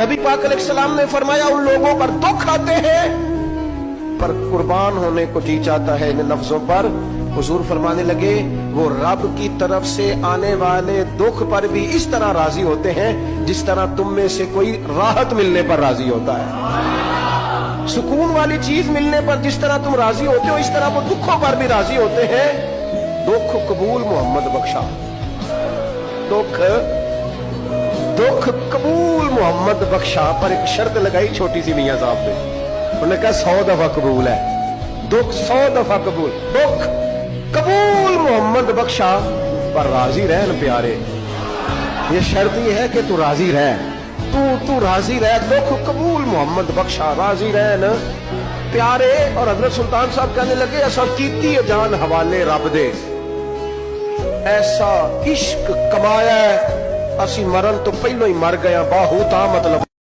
नबी पाक अलैहिस्सलाम ने फरमाया उन लोगों पर दुख आते हैं पर कुर्बान होने को जी चाहता है इन लफ्जों पर। हुजूर फरमाने लगे वो रब की तरफ से आने वाले दुख पर भी इस तरह राजी होते हैं जिस तरह तुम में से कोई राहत मिलने पर राजी होता है। सुकून वाली चीज मिलने पर जिस तरह तुम राजी होते हो इस तरह वो दुखों पर भी राजी होते हैं। दुख कबूल मोहम्मद बख्शा, दुख कबूल मोहम्मद बख्शा, पर एक शर्त लगाई छोटी सी मियां साहब ने। उन्होंने कहा 100 दफा कबूल है, दुख 100 दफा कबूल, दुख कबूल मोहम्मद बख्शा पर राजी रहन प्यारे। ये शर्त ये है कि तू राजी रह, तू राजी रह, दुख कबूल मोहम्मद बख्शा, राजी रहन प्यारे। और हजरत सुल्तान साहब कहने लगे असा कीती जान हवाले रब दे, ऐसा इश्क कमाया असी मरन तो पहलो ही मर गया बाहू ता मतलब